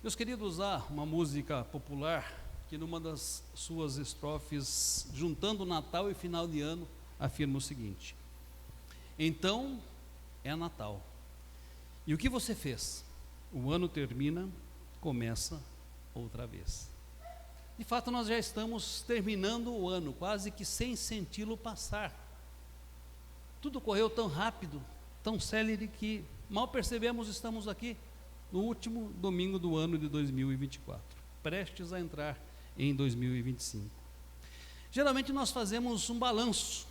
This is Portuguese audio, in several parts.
Meus queridos, há uma música popular que numa das suas estrofes, juntando Natal e final de ano, afirma o seguinte: então é Natal. E o que você fez? O ano termina, começa outra vez. De fato, nós já estamos terminando o ano, quase que sem senti-lo passar. Tudo correu tão rápido, tão célere, que mal percebemos, estamos aqui no último domingo do ano de 2024, prestes a entrar em 2025. Geralmente nós fazemos um balanço,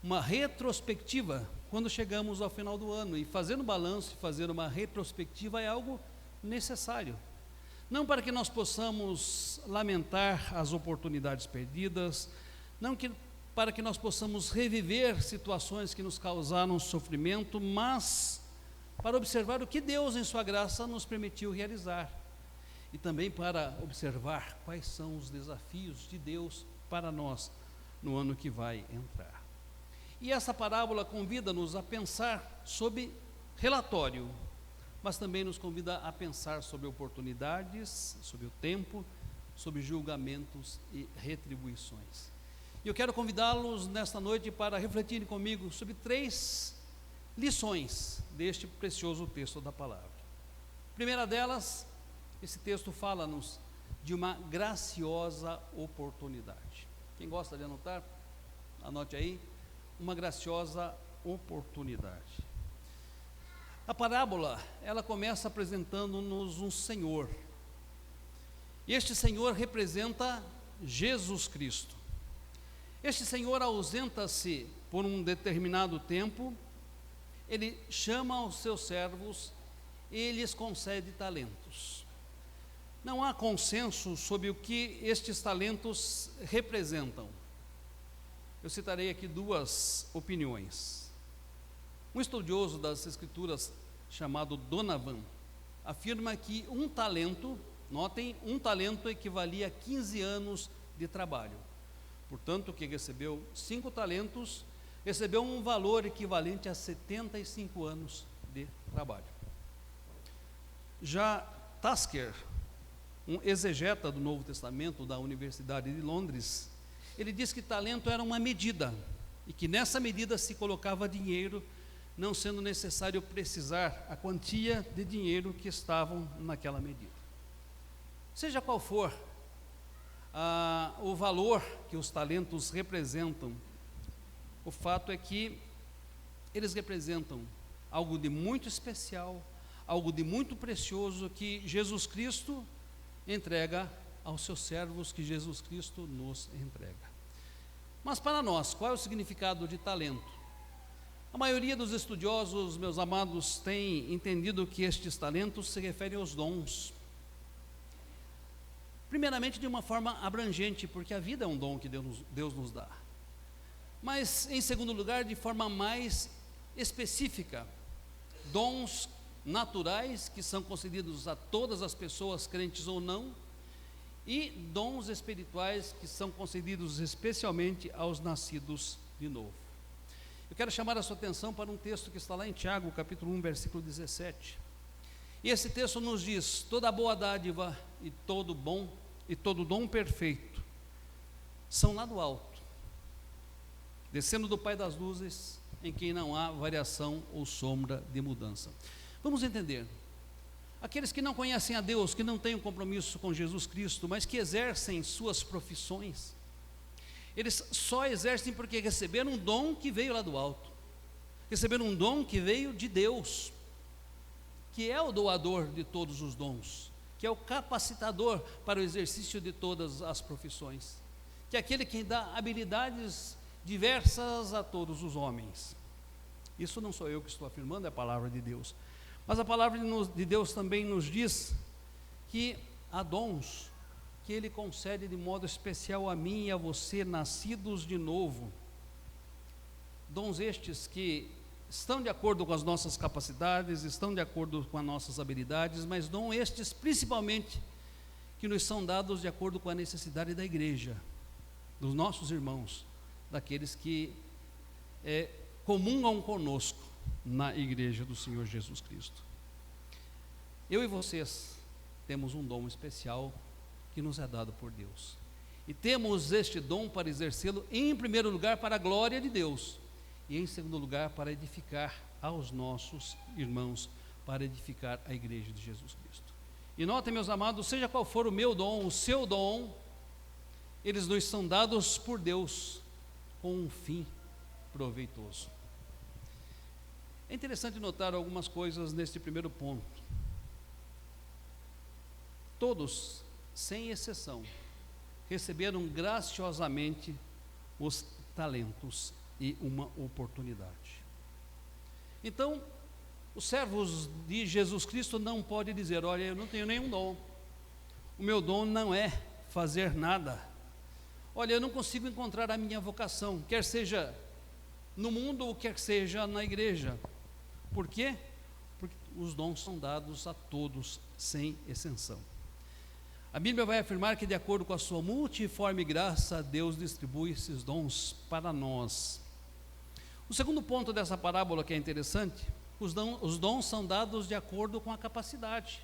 uma retrospectiva, quando chegamos ao final do ano, e fazer um balanço e fazer uma retrospectiva é algo necessário. Não para que nós possamos lamentar as oportunidades perdidas, para que nós possamos reviver situações que nos causaram sofrimento, mas para observar o que Deus, em sua graça, nos permitiu realizar. E também para observar quais são os desafios de Deus para nós no ano que vai entrar. E essa parábola convida-nos a pensar sobre relatório, mas também nos convida a pensar sobre oportunidades, sobre o tempo, sobre julgamentos e retribuições. E eu quero convidá-los nesta noite para refletirem comigo sobre 3 lições deste precioso texto da palavra. A primeira delas, esse texto fala-nos de uma graciosa oportunidade. Quem gosta de anotar, anote aí, uma graciosa oportunidade. A parábola, ela começa apresentando-nos um Senhor. Este Senhor representa Jesus Cristo. Este Senhor ausenta-se por um determinado tempo, ele chama os seus servos e lhes concede talentos. Não há consenso sobre o que estes talentos representam. Eu citarei aqui 2 opiniões. Um estudioso das Escrituras, chamado Donovan, afirma que um talento, notem, um talento equivalia a 15 anos de trabalho. Portanto, quem recebeu 5 talentos, recebeu um valor equivalente a 75 anos de trabalho. Já Tasker, um exegeta do Novo Testamento da Universidade de Londres, ele diz que talento era uma medida, e que nessa medida se colocava dinheiro, não sendo necessário precisar a quantia de dinheiro que estavam naquela medida. Seja qual for o valor que os talentos representam, o fato é que eles representam algo de muito especial, algo de muito precioso que Jesus Cristo entrega aos seus servos, que Jesus Cristo nos entrega. Mas para nós, qual é o significado de talento? A maioria dos estudiosos, meus amados, tem entendido que estes talentos se referem aos dons. Primeiramente, de uma forma abrangente, porque a vida é um dom que Deus nos dá. Mas, em segundo lugar, de forma mais específica, dons naturais que são concedidos a todas as pessoas, crentes ou não, e dons espirituais que são concedidos especialmente aos nascidos de novo. Eu quero chamar a sua atenção para um texto que está lá em Tiago, capítulo 1, versículo 17. E esse texto nos diz: toda boa dádiva e todo dom perfeito são lá do alto, descendo do Pai das luzes, em quem não há variação ou sombra de mudança. Vamos entender. Aqueles que não conhecem a Deus, que não têm um compromisso com Jesus Cristo, mas que exercem suas profissões, eles só exercem porque receberam um dom que veio lá do alto, receberam um dom que veio de Deus, que é o doador de todos os dons, que é o capacitador para o exercício de todas as profissões, que é aquele que dá habilidades diversas a todos os homens. Isso não sou eu que estou afirmando, é a palavra de Deus. Mas a palavra de Deus também nos diz que há dons que Ele concede de modo especial a mim e a você, nascidos de novo. Dons estes que estão de acordo com as nossas capacidades, estão de acordo com as nossas habilidades, mas dons estes principalmente que nos são dados de acordo com a necessidade da igreja, dos nossos irmãos, daqueles que comungam conosco na igreja do Senhor Jesus Cristo. Eu e vocês temos um dom especial que nos é dado por Deus. E temos este dom para exercê-lo, em primeiro lugar, para a glória de Deus, e em segundo lugar, para edificar aos nossos irmãos, para edificar a igreja de Jesus Cristo. E notem, meus amados, seja qual for o meu dom, o seu dom, eles nos são dados por Deus com um fim proveitoso. É interessante notar algumas coisas neste primeiro ponto. Todos, sem exceção, receberam graciosamente os talentos e uma oportunidade. Então, os servos de Jesus Cristo não podem dizer: olha, eu não tenho nenhum dom, o meu dom não é fazer nada, olha, eu não consigo encontrar a minha vocação, quer seja no mundo ou quer seja na igreja. Por quê? Porque os dons são dados a todos, sem exceção. A Bíblia vai afirmar que, de acordo com a sua multiforme graça, Deus distribui esses dons para nós. O segundo ponto dessa parábola que é interessante: os dons são dados de acordo com a capacidade.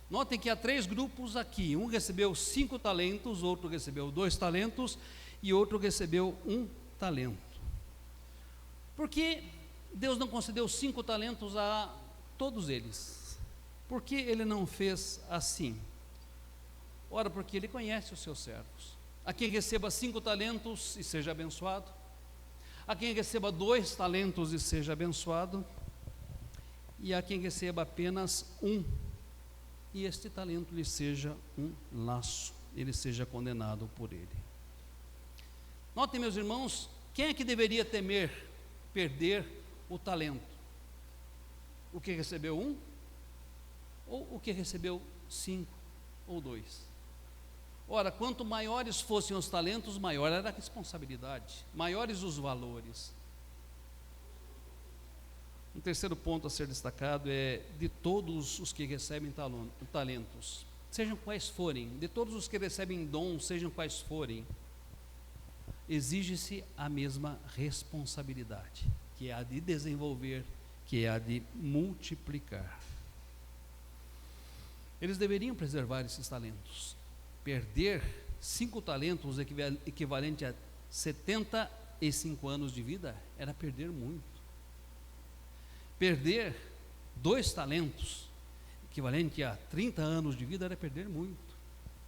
Notem que há 3 grupos aqui: um recebeu 5 talentos, outro recebeu 2 talentos e outro recebeu 1 talento. Por que Deus não concedeu 5 talentos a todos eles? Por que Ele não fez assim? Ora, porque Ele conhece os seus servos. A quem receba 5 talentos e seja abençoado, a quem receba 2 talentos e seja abençoado, e a quem receba apenas 1, e este talento lhe seja um laço, ele seja condenado por ele. Notem, meus irmãos, quem é que deveria temer perder o talento? O que recebeu 1? Ou o que recebeu 5 ou 2? Ora, quanto maiores fossem os talentos, maior era a responsabilidade, maiores os valores. Um terceiro ponto a ser destacado é: de todos os que recebem talentos, sejam quais forem, de todos os que recebem dons, sejam quais forem, exige-se a mesma responsabilidade, que é a de desenvolver, que é a de multiplicar. Eles deveriam preservar esses talentos. Perder 5 talentos, equivalente a 75 anos de vida, era perder muito. Perder 2 talentos, equivalente a 30 anos de vida, era perder muito.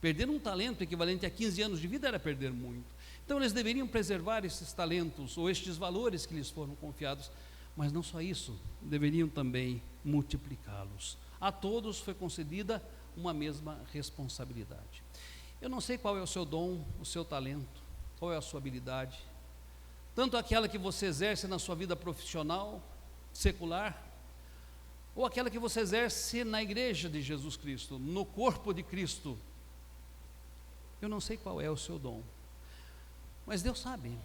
Perder 1 talento, equivalente a 15 anos de vida, era perder muito. Então eles deveriam preservar esses talentos, ou estes valores que lhes foram confiados, mas não só isso, deveriam também multiplicá-los. A todos foi concedida uma mesma responsabilidade. Eu não sei qual é o seu dom, o seu talento, qual é a sua habilidade, tanto aquela que você exerce na sua vida profissional, secular, ou aquela que você exerce na igreja de Jesus Cristo, no corpo de Cristo. Eu não sei qual é o seu dom, mas Deus sabe,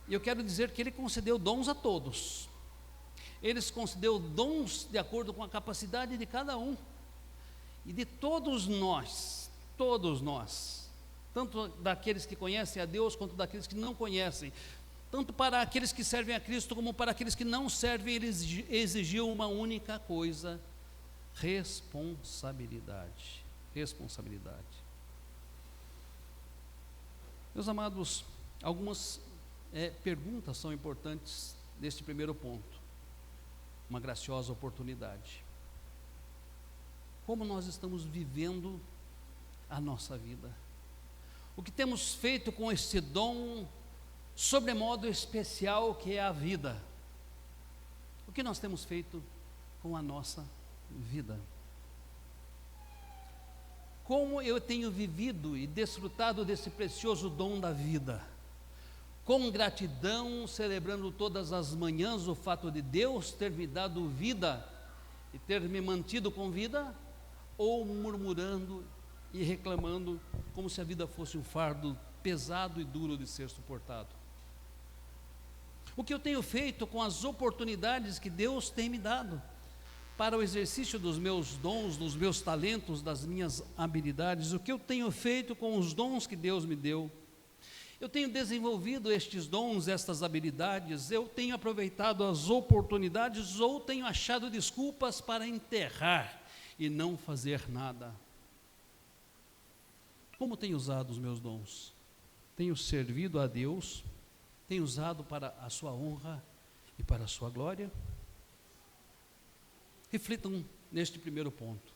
e eu quero dizer que Ele concedeu dons a todos. Ele concedeu dons de acordo com a capacidade de cada um, e de todos nós, tanto daqueles que conhecem a Deus, quanto daqueles que não conhecem, tanto para aqueles que servem a Cristo, como para aqueles que não servem. Ele exigiu uma única coisa: responsabilidade. Meus amados, algumas perguntas são importantes neste primeiro ponto. Uma graciosa oportunidade. Como nós estamos vivendo a nossa vida? O que temos feito com este dom sobremodo especial que é a vida? O que nós temos feito com a nossa vida? Como eu tenho vivido e desfrutado desse precioso dom da vida? Com gratidão, celebrando todas as manhãs o fato de Deus ter me dado vida e ter me mantido com vida, ou murmurando e reclamando como se a vida fosse um fardo pesado e duro de ser suportado? O que eu tenho feito com as oportunidades que Deus tem me dado para o exercício dos meus dons, dos meus talentos, das minhas habilidades? O que eu tenho feito com os dons que Deus me deu? Eu tenho desenvolvido estes dons, estas habilidades? Eu tenho aproveitado as oportunidades, ou tenho achado desculpas para enterrar e não fazer nada? Como tenho usado os meus dons? Tenho servido a Deus? Tenho usado para a sua honra e para a sua glória? Reflitam neste primeiro ponto.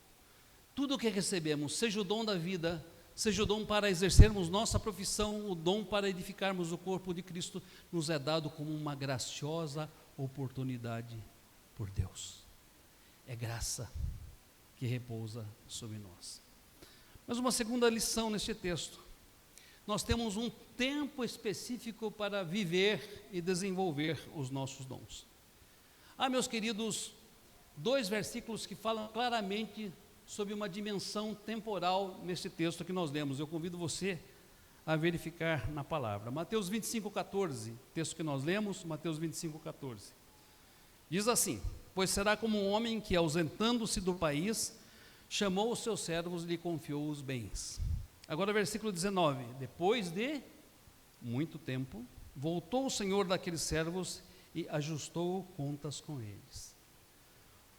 Tudo o que recebemos, seja o dom da vida, seja o dom para exercermos nossa profissão, o dom para edificarmos o corpo de Cristo, nos é dado como uma graciosa oportunidade por Deus. É graça que repousa sobre nós. Mas uma segunda lição neste texto: nós temos um tempo específico para viver e desenvolver os nossos dons. Meus queridos, 2 versículos que falam claramente sobre uma dimensão temporal nesse texto que nós lemos. Eu convido você a verificar na palavra. Mateus 25:14, texto que nós lemos, Mateus 25:14. Diz assim: pois será como um homem que, ausentando-se do país, chamou os seus servos e lhe confiou os bens. Agora versículo 19: depois de muito tempo, voltou o senhor daqueles servos e ajustou contas com eles.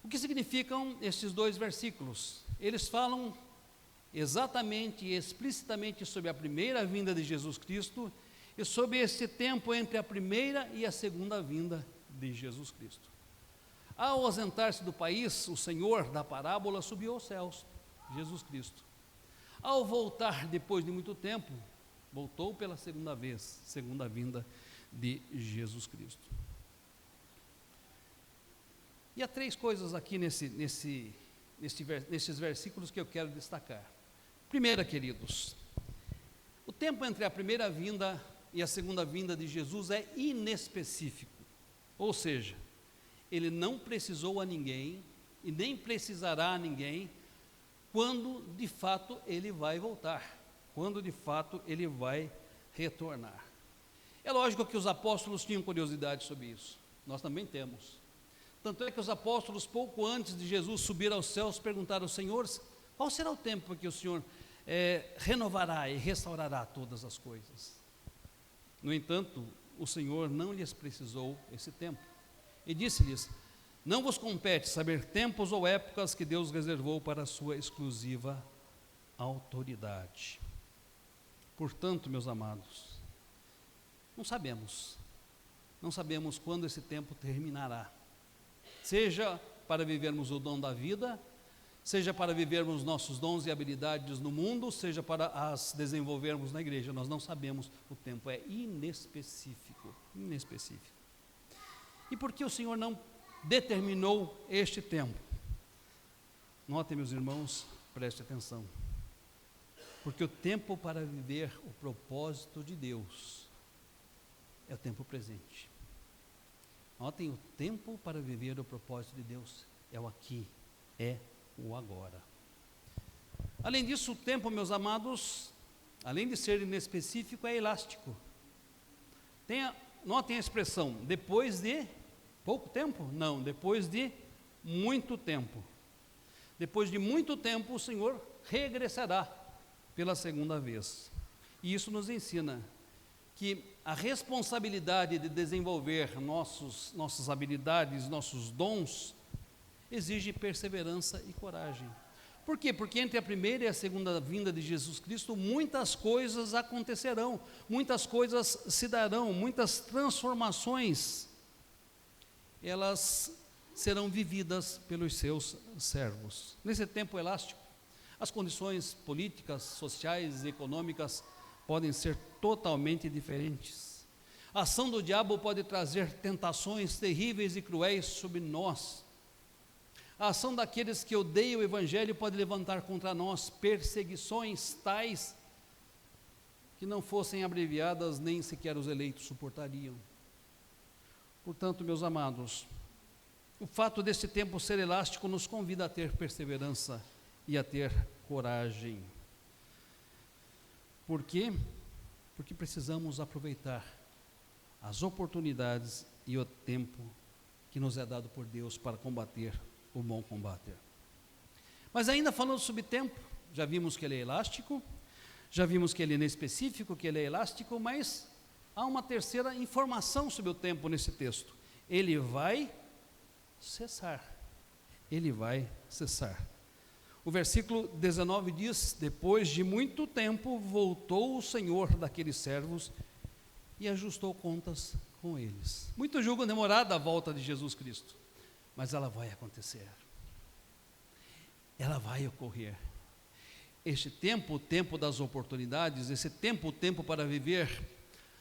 O que significam estes 2 versículos? Eles falam exatamente e explicitamente sobre a primeira vinda de Jesus Cristo e sobre esse tempo entre a primeira e a segunda vinda de Jesus Cristo. Ao ausentar-se do país, o Senhor da parábola subiu aos céus, Jesus Cristo. Ao voltar depois de muito tempo, voltou pela segunda vez, segunda vinda de Jesus Cristo. E há 3 coisas aqui nesses versículos que eu quero destacar. Primeira, queridos, o tempo entre a primeira vinda e a segunda vinda de Jesus é inespecífico, ou seja, ele não precisou a ninguém e nem precisará a ninguém quando de fato ele vai voltar, quando de fato ele vai retornar. É lógico que os apóstolos tinham curiosidade sobre isso, nós também temos. Tanto é que os apóstolos, pouco antes de Jesus subir aos céus, perguntaram ao Senhor: qual será o tempo que o Senhor renovará e restaurará todas as coisas? No entanto, o Senhor não lhes precisou esse tempo, e disse-lhes: não vos compete saber tempos ou épocas que Deus reservou para a sua exclusiva autoridade. Portanto, meus amados, não sabemos quando esse tempo terminará, seja para vivermos o dom da vida, seja para vivermos nossos dons e habilidades no mundo, seja para as desenvolvermos na igreja. Nós não sabemos, o tempo é inespecífico. E por que o Senhor não determinou este tempo? Notem, meus irmãos, preste atenção, porque o tempo para viver o propósito de Deus é o tempo presente. Notem, o tempo para viver o propósito de Deus é o aqui, é o agora. Além disso, o tempo, meus amados, além de ser inespecífico, é elástico. Notem a expressão, depois de pouco tempo? Não, depois de muito tempo. Depois de muito tempo, o Senhor regressará pela segunda vez. E isso nos ensina que a responsabilidade de desenvolver nossas habilidades, nossos dons, exige perseverança e coragem. Por quê? Porque entre a primeira e a segunda vinda de Jesus Cristo, muitas coisas acontecerão, muitas coisas se darão, muitas transformações, elas serão vividas pelos seus servos. Nesse tempo elástico, as condições políticas, sociais e econômicas podem ser totalmente diferentes. A ação do diabo pode trazer tentações terríveis e cruéis sobre nós. A ação daqueles que odeiam o Evangelho pode levantar contra nós perseguições tais que não fossem abreviadas, nem sequer os eleitos suportariam. Portanto, meus amados, o fato desse tempo ser elástico nos convida a ter perseverança e a ter coragem. Por quê? Porque precisamos aproveitar as oportunidades e o tempo que nos é dado por Deus para combater o bom combate. Mas ainda falando sobre tempo, já vimos que ele é elástico, já vimos que ele é inespecífico, que ele é elástico, mas há uma terceira informação sobre o tempo nesse texto. Ele vai cessar. Ele vai cessar. O versículo 19 diz: depois de muito tempo voltou o Senhor daqueles servos e ajustou contas com eles. Muitos julgam demorada a volta de Jesus Cristo, mas ela vai acontecer, ela vai ocorrer. Este tempo, o tempo das oportunidades, esse tempo, o tempo para viver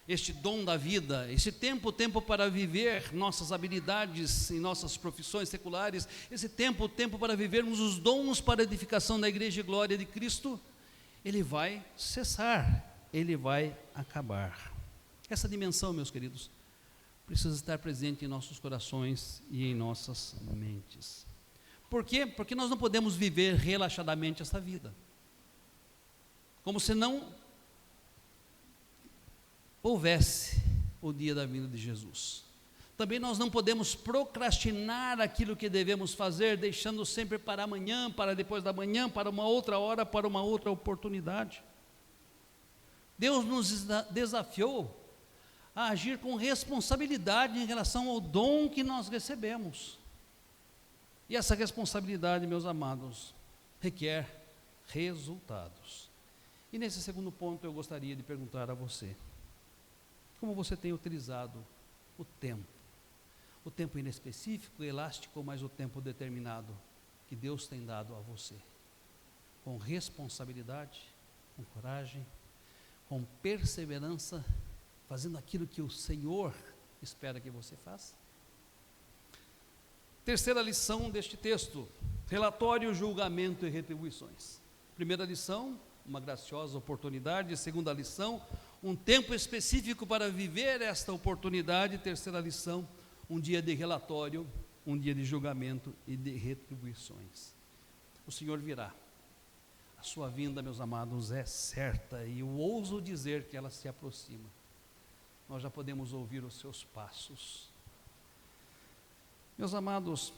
este dom da vida, esse tempo, o tempo para viver nossas habilidades em nossas profissões seculares, esse tempo, o tempo para vivermos os dons para a edificação da igreja e glória de Cristo, ele vai cessar, ele vai acabar. Essa dimensão, meus queridos, precisa estar presente em nossos corações e em nossas mentes. Por quê? Porque nós não podemos viver relaxadamente essa vida, como se não houvesse o dia da vinda de Jesus. Também nós não podemos procrastinar aquilo que devemos fazer, deixando sempre para amanhã, para depois da manhã, para uma outra hora, para uma outra oportunidade. Deus nos desafiou a agir com responsabilidade em relação ao dom que nós recebemos. E essa responsabilidade, meus amados, requer resultados. E nesse segundo ponto eu gostaria de perguntar a você: como você tem utilizado o tempo? O tempo inespecífico, elástico, mas o tempo determinado que Deus tem dado a você? Com responsabilidade, com coragem, com perseverança, fazendo aquilo que o Senhor espera que você faça? Terceira lição deste texto: relatório, julgamento e retribuições. Primeira lição, uma graciosa oportunidade. Segunda lição, um tempo específico para viver esta oportunidade. Terceira lição, um dia de relatório, um dia de julgamento e de retribuições. O Senhor virá. A sua vinda, meus amados, é certa, e eu ouso dizer que ela se aproxima. Nós já podemos ouvir os seus passos. Meus amados,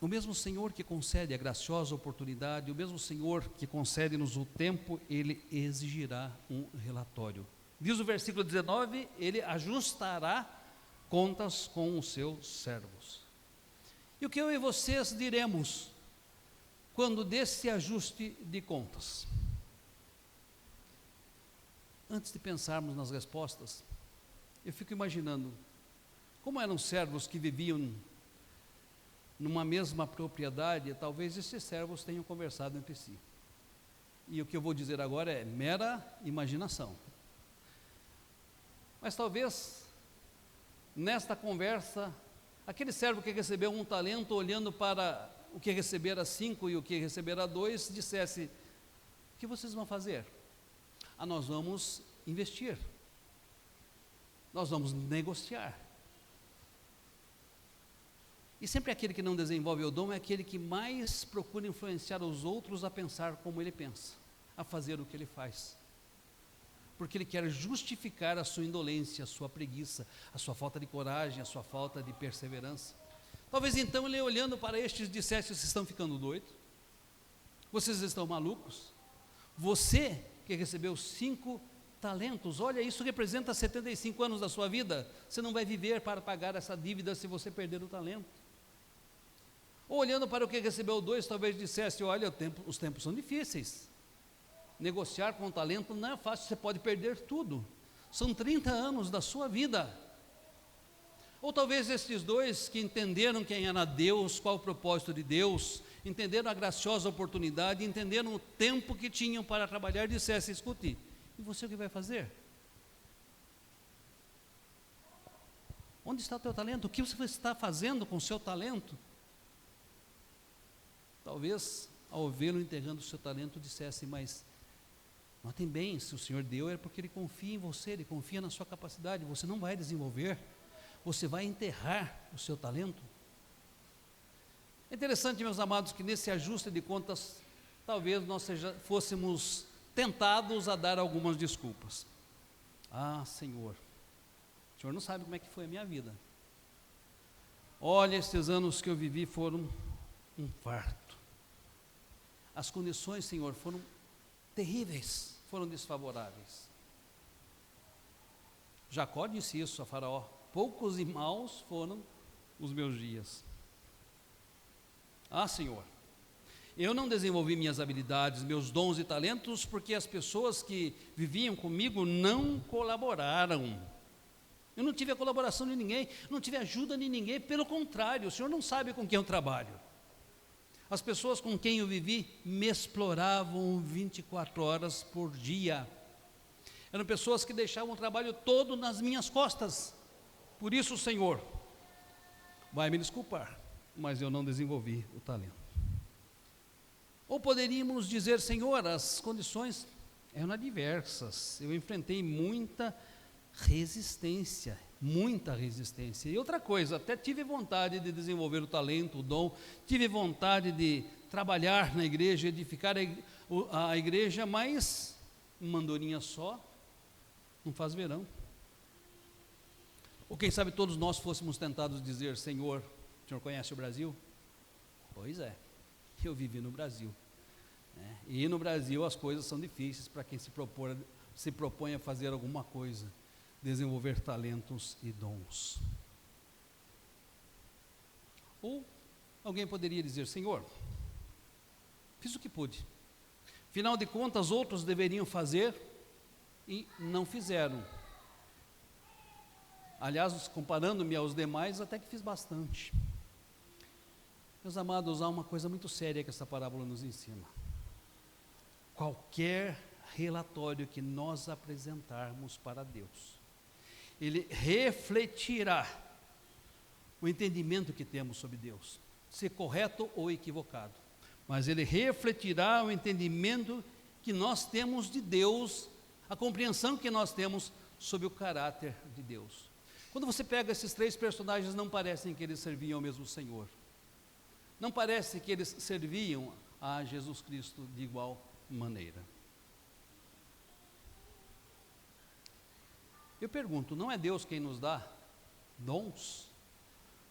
o mesmo Senhor que concede a graciosa oportunidade, o mesmo Senhor que concede-nos o tempo, Ele exigirá um relatório. Diz o versículo 19, Ele ajustará contas com os seus servos. E o que eu e vocês diremos quando desse ajuste de contas? Antes de pensarmos nas respostas, eu fico imaginando como eram servos que viviam numa mesma propriedade. Talvez esses servos tenham conversado entre si. E o que eu vou dizer agora é mera imaginação. Mas talvez, nesta conversa, aquele servo que recebeu um talento, olhando para o que recebera 5 e o que recebera 2, dissesse: o que vocês vão fazer? Nós vamos investir. Nós vamos negociar. E sempre aquele que não desenvolve o dom é aquele que mais procura influenciar os outros a pensar como ele pensa, a fazer o que ele faz. Porque ele quer justificar a sua indolência, a sua preguiça, a sua falta de coragem, a sua falta de perseverança. Talvez então ele, olhando para estes, dissesse: vocês estão ficando doidos? Vocês estão malucos? Você que recebeu 5 talentos, olha, isso representa 75 anos da sua vida. Você não vai viver para pagar essa dívida se você perder o talento. Ou olhando para o que recebeu 2, talvez dissesse: olha, os tempos são difíceis, negociar com o talento não é fácil, você pode perder tudo, são 30 anos da sua vida. Ou talvez estes 2 que entenderam quem era Deus, qual o propósito de Deus, entenderam a graciosa oportunidade, entenderam o tempo que tinham para trabalhar, dissessem: escute, e você o que vai fazer? Onde está o teu talento? O que você está fazendo com o seu talento? Talvez, ao vê-lo enterrando o seu talento, dissesse: mas notem bem, se o Senhor deu é porque Ele confia em você, Ele confia na sua capacidade, você não vai desenvolver, você vai enterrar o seu talento. É interessante, meus amados, que nesse ajuste de contas, talvez nós fôssemos tentados a dar algumas desculpas. Senhor, o Senhor não sabe como é que foi a minha vida. Olha, esses anos que eu vivi foram um farto. As condições, Senhor, foram terríveis, foram desfavoráveis. Jacó disse isso a Faraó: poucos e maus foram os meus dias. Senhor, Eu não desenvolvi minhas habilidades, meus dons e talentos, porque as pessoas que viviam comigo não colaboraram. Eu não tive a colaboração de ninguém, não tive a ajuda de ninguém, pelo contrário, o Senhor não sabe com quem eu trabalho. As pessoas com quem eu vivi me exploravam 24 horas por dia. Eram pessoas que deixavam o trabalho todo nas minhas costas. Por isso, Senhor, vai me desculpar, mas eu não desenvolvi o talento. Ou poderíamos dizer, Senhor, as condições eram adversas, eu enfrentei muita resistência. E outra coisa, até tive vontade de desenvolver o talento, o dom, tive vontade de trabalhar na igreja, edificar a igreja, mas uma andorinha só não faz verão. Ou quem sabe todos nós fôssemos tentados dizer, Senhor, o Senhor conhece o Brasil? Pois é, eu vivi no Brasil, né? E no Brasil as coisas são difíceis para quem se propõe a fazer alguma coisa, desenvolver talentos e dons. Ou alguém poderia dizer, Senhor, fiz o que pude, afinal de contas outros deveriam fazer e não fizeram. Aliás, comparando-me aos demais, até que fiz bastante. Meus amados, há uma coisa muito séria que essa parábola nos ensina. Qualquer relatório que nós apresentarmos para Deus, ele refletirá o entendimento que temos sobre Deus, se correto ou equivocado, mas ele refletirá o entendimento que nós temos de Deus, a compreensão que nós temos sobre o caráter de Deus. Quando você pega esses três personagens, não parecem que eles serviam ao mesmo Senhor, não parece que eles serviam a Jesus Cristo de igual maneira. Eu pergunto, não é Deus quem nos dá dons?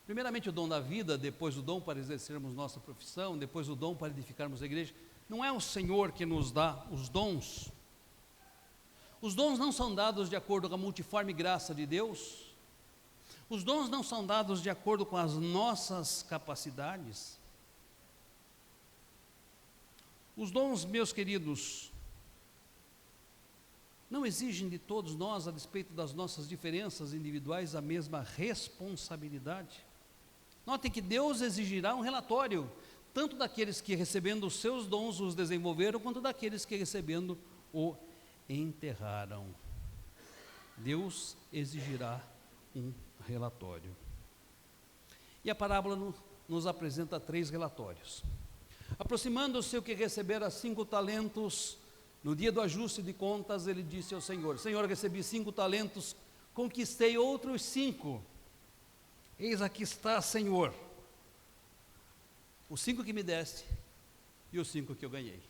Primeiramente o dom da vida, depois o dom para exercermos nossa profissão, depois o dom para edificarmos a igreja. Não é o Senhor que nos dá os dons? Os dons não são dados de acordo com a multiforme graça de Deus? Os dons não são dados de acordo com as nossas capacidades? Os dons, meus queridos, não exigem de todos nós, a despeito das nossas diferenças individuais, a mesma responsabilidade. Notem que Deus exigirá um relatório, tanto daqueles que recebendo os seus dons os desenvolveram, quanto daqueles que recebendo o enterraram. Deus exigirá um relatório. E a parábola nos apresenta 3 relatórios. Aproximando-se o que recebera 5 talentos, no dia do ajuste de contas, ele disse ao Senhor, Senhor, recebi 5 talentos, conquistei outros 5. Eis aqui está, Senhor, os 5 que me deste e os 5 que eu ganhei.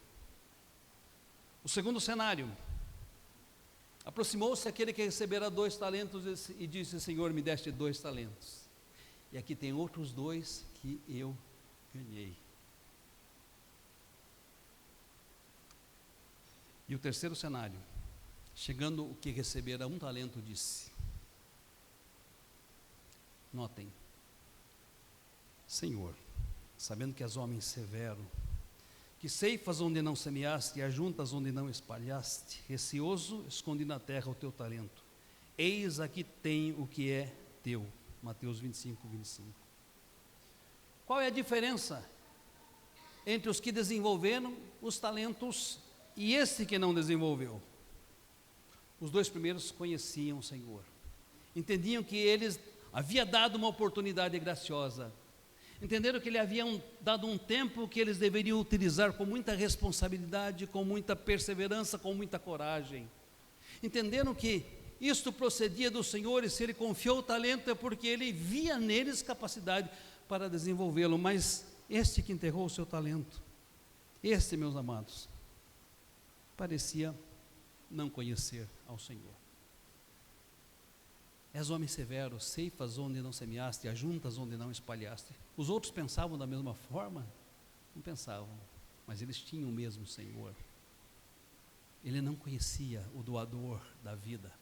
O segundo cenário, aproximou-se aquele que recebera 2 talentos e disse, Senhor, me deste 2 talentos. E aqui tem outros 2 que eu ganhei. E o terceiro cenário, chegando o que recebera 1 talento, disse, notem, Senhor, sabendo que és homem severo, que ceifas onde não semeaste e ajuntas onde não espalhaste, receoso, esconde na terra o teu talento. Eis aqui tem o que é teu. Mateus 25, 25. Qual é a diferença entre os que desenvolveram os talentos e esse que não desenvolveu? Os 2 primeiros conheciam o Senhor, entendiam que eles havia dado uma oportunidade graciosa, entenderam que ele havia dado um tempo que eles deveriam utilizar com muita responsabilidade, com muita perseverança, com muita coragem. Entenderam que isto procedia do Senhor, e se ele confiou o talento é porque ele via neles capacidade para desenvolvê-lo. Mas este que enterrou o seu talento, este, meus amados, parecia não conhecer ao Senhor. És homem severo, ceifas onde não semeaste, ajuntas onde não espalhaste. Os outros pensavam da mesma forma? Não pensavam, mas eles tinham o mesmo Senhor. Ele não conhecia o doador da vida,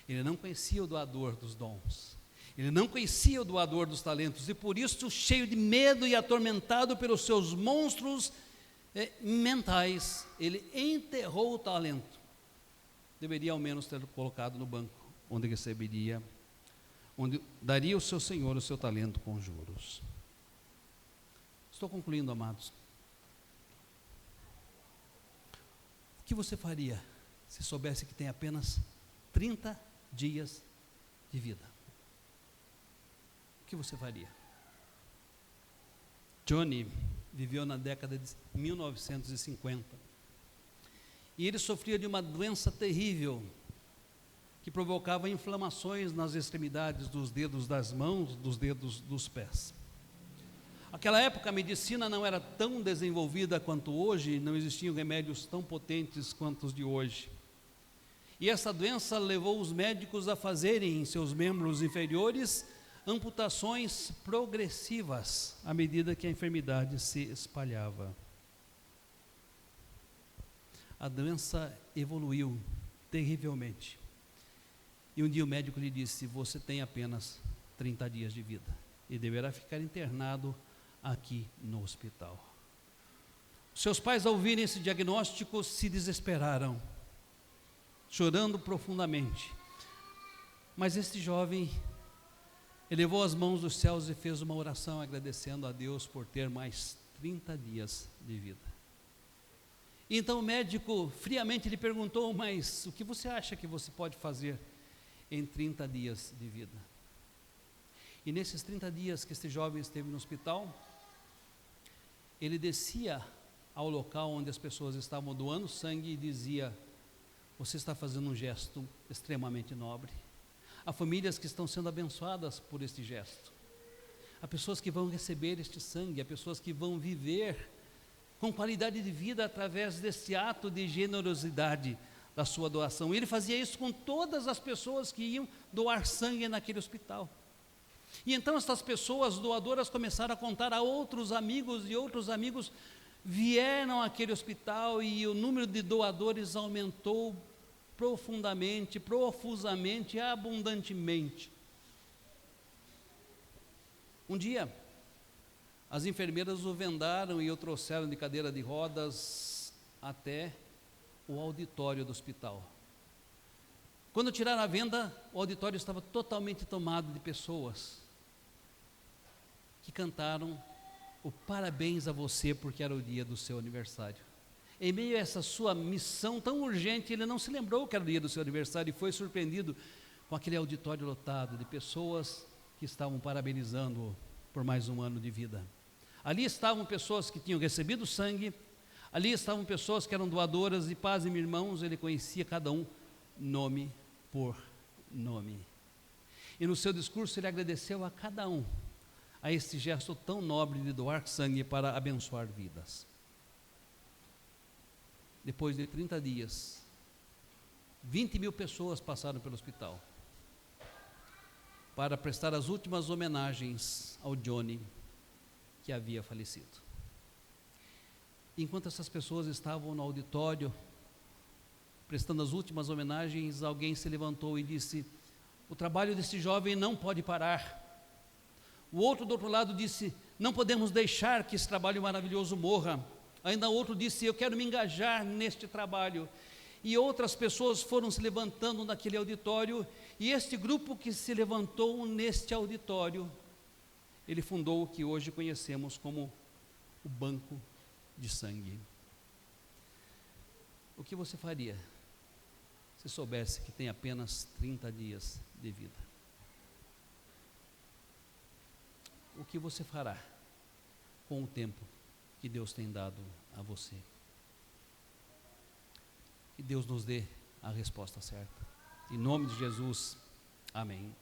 ele não conhecia o doador dos dons, ele não conhecia o doador dos talentos, e por isso, cheio de medo e atormentado pelos seus monstros, mentais, ele enterrou o talento. Deveria ao menos ter colocado no banco, onde receberia, onde daria o seu senhor o seu talento com juros. Estou concluindo, amados. O que você faria se soubesse que tem apenas 30 dias de vida? O que você faria? Johnny viveu na década de 1950 e ele sofria de uma doença terrível que provocava inflamações nas extremidades dos dedos das mãos, dos dedos dos pés. Naquela época a medicina não era tão desenvolvida quanto hoje, não existiam remédios tão potentes quanto os de hoje. E essa doença levou os médicos a fazerem em seus membros inferiores amputações progressivas à medida que a enfermidade se espalhava. A doença evoluiu terrivelmente. E um dia o médico lhe disse: você tem apenas 30 dias de vida e deverá ficar internado aqui no hospital. Seus pais, ao ouvirem esse diagnóstico, se desesperaram, chorando profundamente. Mas este jovem elevou as mãos dos céus e fez uma oração agradecendo a Deus por ter mais 30 dias de vida. E então o médico friamente lhe perguntou: mas o que você acha que você pode fazer em 30 dias de vida? E nesses 30 dias que este jovem esteve no hospital, ele descia ao local onde as pessoas estavam doando sangue e dizia: você está fazendo um gesto extremamente nobre. Há famílias que estão sendo abençoadas por este gesto. Há pessoas que vão receber este sangue, há pessoas que vão viver com qualidade de vida através desse ato de generosidade da sua doação. E ele fazia isso com todas as pessoas que iam doar sangue naquele hospital. E então essas pessoas doadoras começaram a contar a outros amigos, e outros amigos vieram àquele hospital, e o número de doadores aumentou profundamente, profusamente, abundantemente. Um dia, as enfermeiras o vendaram e o trouxeram de cadeira de rodas até o auditório do hospital. Quando tiraram a venda, o auditório estava totalmente tomado de pessoas que cantaram o parabéns a você porque era o dia do seu aniversário. Em meio a essa sua missão tão urgente, ele não se lembrou que era o dia do seu aniversário e foi surpreendido com aquele auditório lotado de pessoas que estavam parabenizando-o por mais um ano de vida. Ali estavam pessoas que tinham recebido sangue, ali estavam pessoas que eram doadoras, e pasmem, irmãos, ele conhecia cada um nome por nome. E no seu discurso ele agradeceu a cada um a este gesto tão nobre de doar sangue para abençoar vidas. Depois de 30 dias, 20.000 pessoas passaram pelo hospital para prestar as últimas homenagens ao Johnny, que havia falecido. Enquanto essas pessoas estavam no auditório, prestando as últimas homenagens, alguém se levantou e disse: o trabalho desse jovem não pode parar. O outro do outro lado disse: não podemos deixar que esse trabalho maravilhoso morra. Ainda outro disse: eu quero me engajar neste trabalho. E outras pessoas foram se levantando naquele auditório, e este grupo que se levantou neste auditório, ele fundou o que hoje conhecemos como o Banco de Sangue. O que você faria se soubesse que tem apenas 30 dias de vida? O que você fará com o tempo que Deus tem dado a você? Que Deus nos dê a resposta certa. Em nome de Jesus, amém.